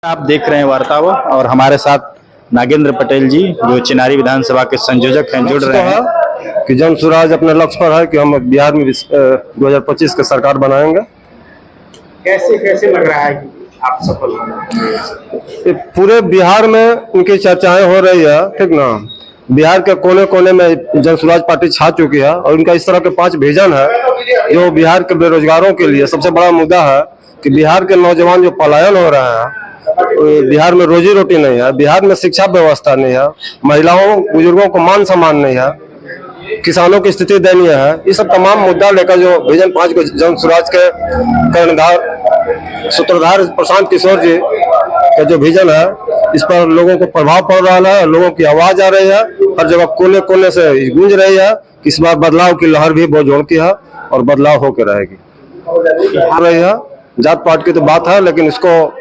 आप देख रहे हैं वार्ताव और हमारे साथ नागेंद्र पटेल जी जो चिनारी विधानसभा के संयोजक हैं जुड़ रहे हैं कि जन स्वराज अपने लक्ष्य पर है कि हम बिहार में 2025 की सरकार बनाएंगे। कैसे कैसे लग रहा है कि आप सफल होंगे? पूरे बिहार में उनकी चर्चाएं हो रही है, ठीक ना। बिहार के कोने कोने में जन स्वराज पार्टी छा चुकी है और उनका इस तरह के 5 विजन है जो बिहार के बेरोजगारों के लिए सबसे बड़ा मुद्दा है कि बिहार के नौजवान जो पलायन हो रहे हैं, बिहार में रोजी रोटी नहीं है, बिहार में शिक्षा व्यवस्था नहीं है, महिलाओं बुजुर्गों को मान सम्मान नहीं है, किसानों की स्थिति दयनीय है। ये सब तमाम मुद्दा लेकर जो विजन 5 को जन स्वराज के कर्णधार सूत्रधार प्रशांत किशोर जी का जो विजन है, इस पर लोगों को प्रभाव पड़ रहा है, लोगों की आवाज आ रही है, हर जगह कोने कोने से गूंज रही है। इस बार बदलाव की लहर भी बहुत जोर की है और बदलाव होकर रहेगी। रही है जात पात की तो बात है, लेकिन इसको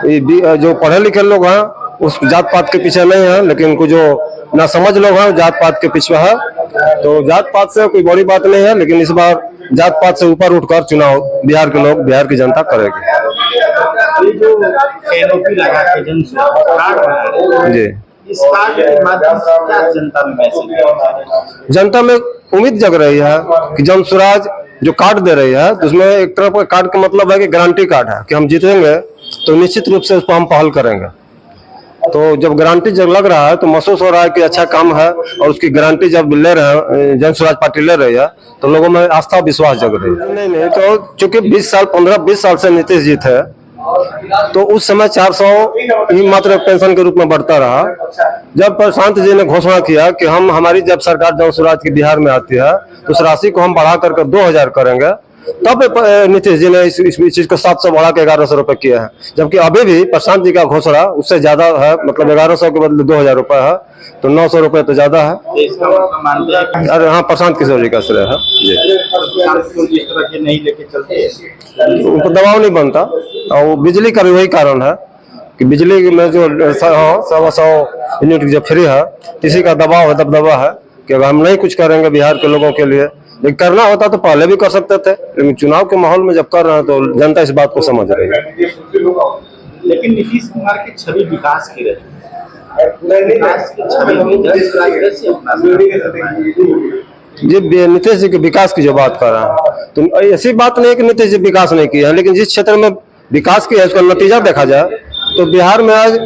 जो पढ़े लिखे लोग हैं उस जात पात के पीछे नहीं है, लेकिन कुछ जो ना समझ लोग हैं जात पात के पीछे है। तो जात पात से कोई बड़ी बात नहीं है, लेकिन इस बार जात पात से ऊपर उठकर चुनाव बिहार के लोग, बिहार की जनता करेगी। जी, इस कार्ड के माध्यम से क्या जनता में मैसेज? जनता में उम्मीद जग रही है कि जन स्वराज जो कार्ड दे रही है, तो उसमें एक तरफ का कार्ड का मतलब है कि गारंटी कार्ड है कि हम जीतेंगे तो निश्चित रूप से उस पर हम पहल करेंगे। तो जब गारंटी जब लग रहा है तो महसूस हो रहा है कि अच्छा काम है, और उसकी गारंटी जब ले रहे हैं, जन स्वराज पार्टी ले रही है, तो लोगों में आस्था विश्वास जग रही है। नहीं तो चूंकि 15-20 साल से नीतीश जी थे, तो उस समय 400 ही मात्र पेंशन के रूप में बढ़ता रहा। जब प्रशांत जी ने घोषणा किया कि हमारी जब सरकार जन स्वराज की बिहार में आती है तो उस राशि को हम बढ़ा करके 2000 करेंगे, तब नीतीश जी ने इस चीज को 700 बढ़ा के 1100 रुपए किया है। जबकि अभी भी प्रशांत जी का घोषणा उससे ज्यादा है, मतलब 1100 के बदले 2000 रुपए है, तो 900 रुपए तो ज्यादा है। अरे हाँ, प्रशांत किशोर जी का श्रेय है। नहीं लेके चलते उनको दबाव नहीं बनता, और वो बिजली का भी वही कारण है कि बिजली में जो 100 यूनिट जो फ्री है, इसी का दबाव है, दबदबा है कि अगर हम नहीं कुछ करेंगे बिहार के लोगों के लिए, लेकिन करना होता तो पहले भी कर सकते थे, लेकिन चुनाव के माहौल में जब कर रहे हैं तो जनता इस बात को समझ रही है। लेकिन नीतीश कुमार की छवि विकास की रही, जी नीतीश जी के विकास की जो बात कर रहे हैं, तो ऐसी बात नहीं है कि नीतीश जी विकास नहीं किया है, लेकिन जिस क्षेत्र में विकास किया है उसका नतीजा देखा जाए तो बिहार में आज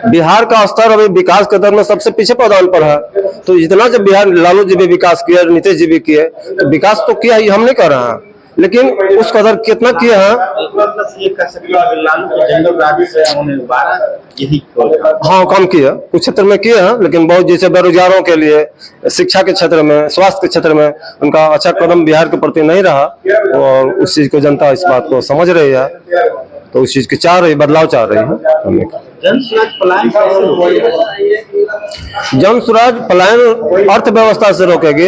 बिहार का स्तर अभी विकास के दर में सबसे पीछे पायदान पर है। तो जितना जब बिहार लालू जी भी विकास किया, नीतीश जी भी किए, तो विकास तो किया ही, हम नहीं कर रहे हैं, लेकिन उस कदर कितना किए हैं। हाँ, कम किया कुछ क्षेत्र में किए हैं, लेकिन बहुत जैसे बेरोजगारों के लिए, शिक्षा के क्षेत्र में, स्वास्थ्य के क्षेत्र में उनका अच्छा कदम बिहार के प्रति नहीं रहा, और उस चीज को जनता इस बात को समझ रही है, तो उस चीज की चाह रही, बदलाव चाह रही है। जन स्वराज पलायन जन स्वराज पलायन अर्थव्यवस्था से रोकेगी,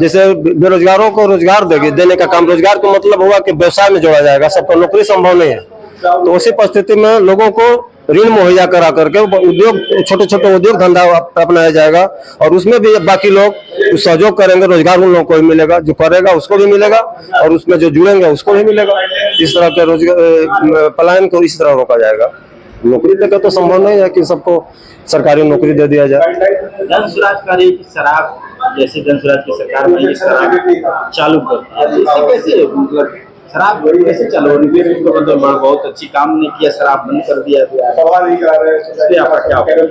जैसे बेरोजगारों को रोजगार देने का काम। रोजगार का मतलब हुआ कि व्यवसाय में जोड़ा जाएगा, सबको नौकरी संभव नहीं है, तो उसी परिस्थिति में लोगों को ऋण मुहैया करा करके उद्योग, छोटे छोटे उद्योग धंधा अपनाया जाएगा, और उसमें भी बाकी लोग सहयोग करेंगे, रोजगार उन लोगों को भी मिलेगा, जो करेगा उसको भी मिलेगा, और उसमें जो जुड़ेंगे उसको भी मिलेगा। इस तरह के रोजगार पलायन को इस तरह रोका जाएगा। नौकरी देकर तो संभव नहीं है कि सबको सरकारी नौकरी दे दिया जाए। जन स्वराज का रही शराब, जैसे जन स्वराज की सरकार में शराब चालू करती है, कैसे मतलब शराब कैसे चालू हो रही है? बहुत अच्छी काम नहीं किया, शराब बंद कर दिया।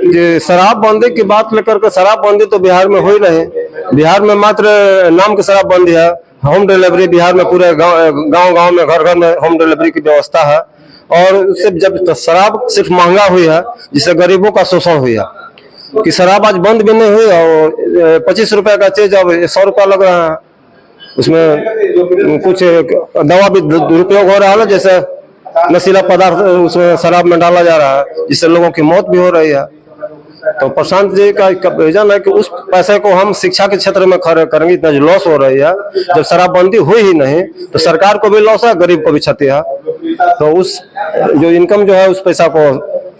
जी, शराब बंदी की बात लेकर के, शराब बंदी तो बिहार में हो ही नहीं। बिहार में मात्र नाम की शराब बंदी है। होम डिलीवरी बिहार में पूरे गांव में, घर घर में होम डिलीवरी की व्यवस्था है, और उससे जब शराब सिर्फ महंगा हुई है, जिससे गरीबों का शोषण हुई है, कि शराब आज बंद भी नहीं हुई, और 25 रुपए का चीज अब 100 रुपया लग रहा है। उसमें कुछ दवा भी दुरुपयोग हो रहा है, जैसे नशीला पदार्थ उसमें शराब में डाला जा रहा है, जिससे लोगों की मौत भी हो रही है। तो प्रशांत जी का विजन है कि उस पैसे को हम शिक्षा के क्षेत्र में खर्च करेंगे। इतना जो लॉस हो रही है, जब शराबबंदी हुई ही नहीं तो सरकार को भी लॉस है, गरीब को भी क्षति है, तो उस जो इनकम जो है उस पैसा को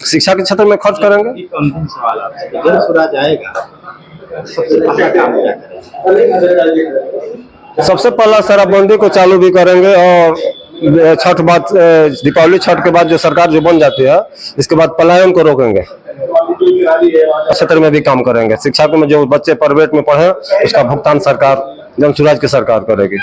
शिक्षा के क्षेत्र में खर्च करेंगे। अंतिम सवाल आपसे, जन स्वराज आएगा, सबसे पहला काम क्या करेंगे? सबसे पहला शराबबंदी को चालू भी करेंगे, और छठ बाद दीपावली छठ के बाद जो सरकार जो बन जाती है, इसके बाद पलायन को रोकेंगे, क्षेत्र में भी काम करेंगे। शिक्षा में जो बच्चे प्राइवेट में पढ़े उसका भुगतान सरकार जनसुराज की सरकार करेगी।